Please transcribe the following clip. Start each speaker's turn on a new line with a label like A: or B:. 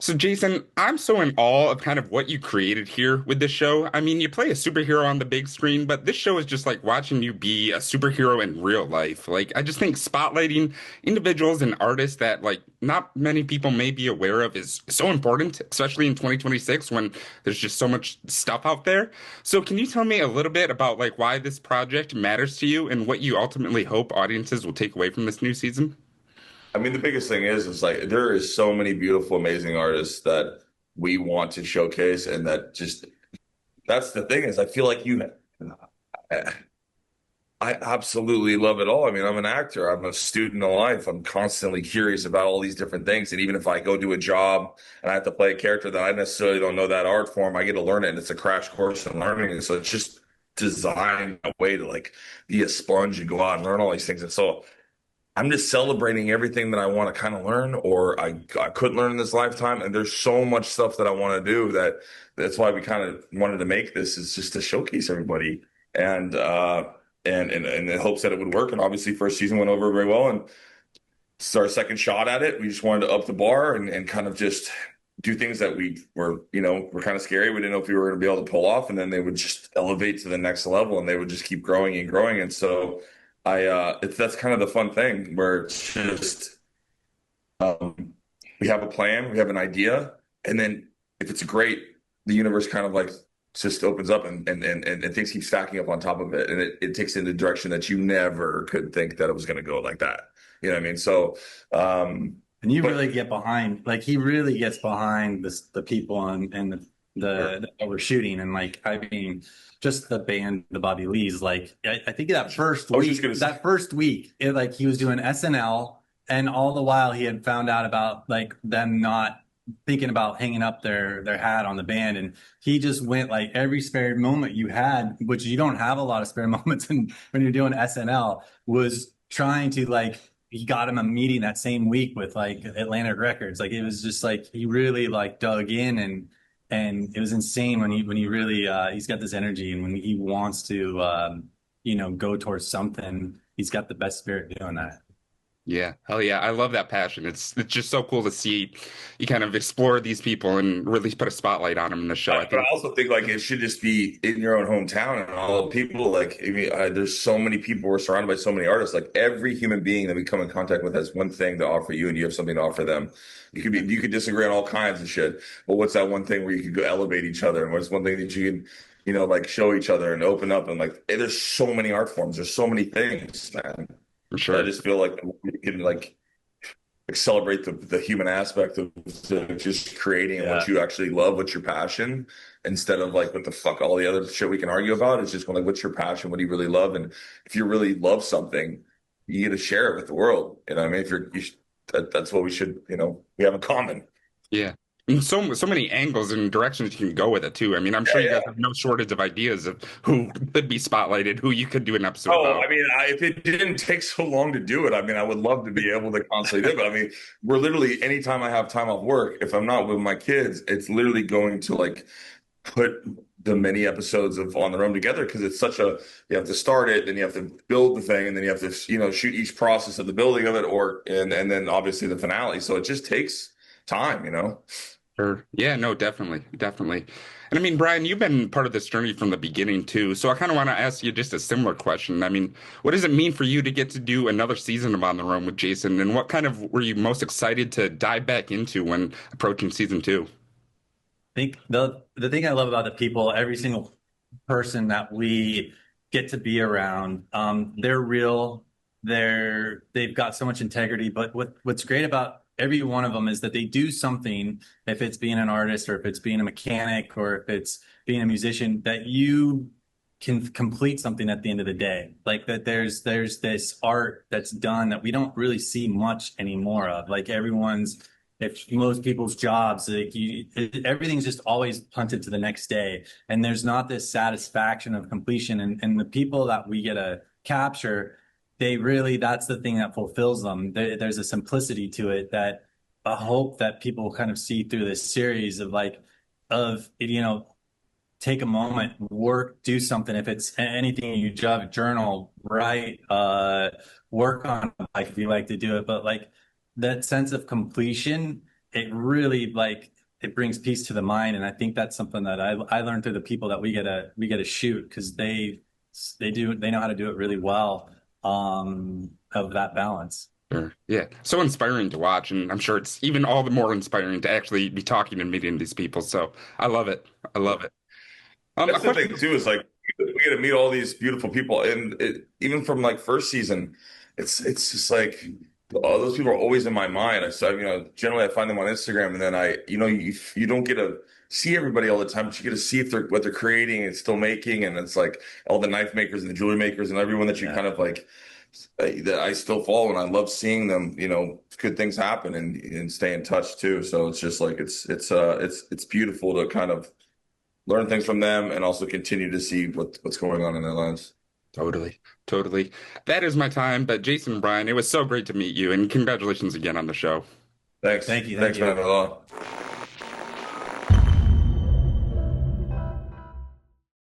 A: So, Jason, I'm so in awe of kind of what you created here with this show. I mean, you play a superhero on the big screen, but this show is just like watching you be a superhero in real life. Like, I just think spotlighting individuals and artists that like not many people may be aware of is so important, especially in 2026 when there's just so much stuff out there. So, can you tell me a little bit about like why this project matters to you and what you ultimately hope audiences will take away from this new season?
B: I mean, the biggest thing is like there is so many beautiful, amazing artists that we want to showcase, and that just that's the thing is I feel like I absolutely love it all. I mean, I'm an actor. I'm a student of life. I'm constantly curious about all these different things. And even if I go do a job and I have to play a character that I necessarily don't know that art form, I get to learn it. And it's a crash course in learning. And so it's just designed a way to like be a sponge and go out and learn all these things. And so I'm just celebrating everything that I want to kind of learn or I could learn in this lifetime. And there's so much stuff that I want to do that's why we kind of wanted to make this is just to showcase everybody. And and in hopes that it would work. And obviously first season went over very well and it's our second shot at it. We just wanted to up the bar and kind of just do things that were kind of scary. We didn't know if we were going to be able to pull off, and then they would just elevate to the next level and they would just keep growing and growing. And so that's kind of the fun thing where it's just um, we have a plan, we have an idea, and then if it's great, the universe kind of like just opens up and things keep stacking up on top of it, and it takes in the direction that you never could think that it was going to go like that. You know what I mean? So,
C: And you
B: but
C: really get behind, like he really gets behind the people and
B: sure.
C: that we're shooting. And like, I mean, just the band, the Bobby Lee's, like, I think
B: I was just gonna say,
C: that first week, like he was doing SNL and all the while he had found out about like them not thinking about hanging up their hat on the band. And he just went like every spare moment you had, which you don't have a lot of spare moments when you're doing SNL, was trying to like, he got him a meeting that same week with like Atlantic Records. Like it was just like he really like dug in and it was insane when he really he's got this energy and when he wants to go towards something, he's got the best spirit doing that.
A: Yeah, hell yeah. I love that passion. It's just so cool to see you kind of explore these people and really put a spotlight on them in the show. I
B: but I
A: think
B: also think like it should just be in your own hometown and all the people. Like, I mean, there's so many people. We're surrounded by so many artists. Like every human being that we come in contact with has one thing to offer you, and you have something to offer them. You could disagree on all kinds of shit, but what's that one thing where you could go elevate each other, and what's one thing that you can, like show each other and open up and like, hey, there's so many art forms. There's so many things, man.
A: for
B: But I
A: sure.
B: just feel like we can like celebrate the human aspect of just creating what
C: Yeah.
B: you actually love, what's your passion, instead of like what the fuck all the other shit we can argue about. It's just like, what's your passion? What do you really love? And if you really love something, you get to share it with the world. You know what I mean? That's what we should, we have in common.
A: Yeah. And so many angles and directions you can go with it too. I mean, I'm
B: Yeah,
A: sure you guys
B: yeah.
A: have no shortage of ideas of who could be spotlighted, who you could do an episode
B: Oh,
A: about.
B: I mean, if it didn't take so long to do it, I mean, I would love to be able to constantly do it. But I mean, we're literally anytime I have time off work, if I'm not with my kids, it's literally going to like put the many episodes of On the Roam together because it's such a you have to start it, then you have to build the thing, and then you have to shoot each process of the building of it, or and then obviously the finale. So it just takes time.
A: Sure. Yeah, no, definitely. Definitely. And I mean, Brian, you've been part of this journey from the beginning too. So I kind of want to ask you just a similar question. I mean, what does it mean for you to get to do another season of On the Roam with Jason? And what kind of were you most excited to dive back into when approaching season two?
C: Think the thing I love about the people, every single person that we get to be around, they're real. They've got so much integrity. But what's great about every one of them is that they do something, if it's being an artist or if it's being a mechanic or if it's being a musician, that you can complete something at the end of the day. Like that there's this art that's done that we don't really see much anymore of. Like everyone's if most people's jobs, like everything's just always punted to the next day, and there's not this satisfaction of completion. And the people that we get to capture, they really that's the thing that fulfills them. There's a simplicity to it that I hope that people kind of see through this series of like of take a moment, work, do something. If it's anything you journal, write, work on like if you like to do it, but like that sense of completion it really like it brings peace to the mind. And I think that's something that I learned through the people that we get to shoot because they know how to do it really well of that balance.
A: Sure. Yeah. So inspiring to watch, and I'm sure it's even all the more inspiring to actually be talking and meeting these people. So I love it. I love it. A
B: That's the thing
A: question.
B: too, is like we get to meet all these beautiful people, and even from like first season, it's just like all those people are always in my mind. So generally I find them on Instagram, and then you don't get to see everybody all the time, but you get to see if they're what they're creating and still making, and it's like all the knife makers and the jewelry makers and everyone that you
C: Yeah.
B: kind of like that I still follow, and I love seeing them. Good things happen and stay in touch too. So it's just like it's beautiful to kind of learn things from them and also continue to see what's going on in their lives.
A: Totally. Totally. That is my time. But Jason, Brian, it was so great to meet you, and congratulations again on the show.
B: Thanks.
C: Thank you. Thank
B: Thanks,
C: you.
B: man. A lot.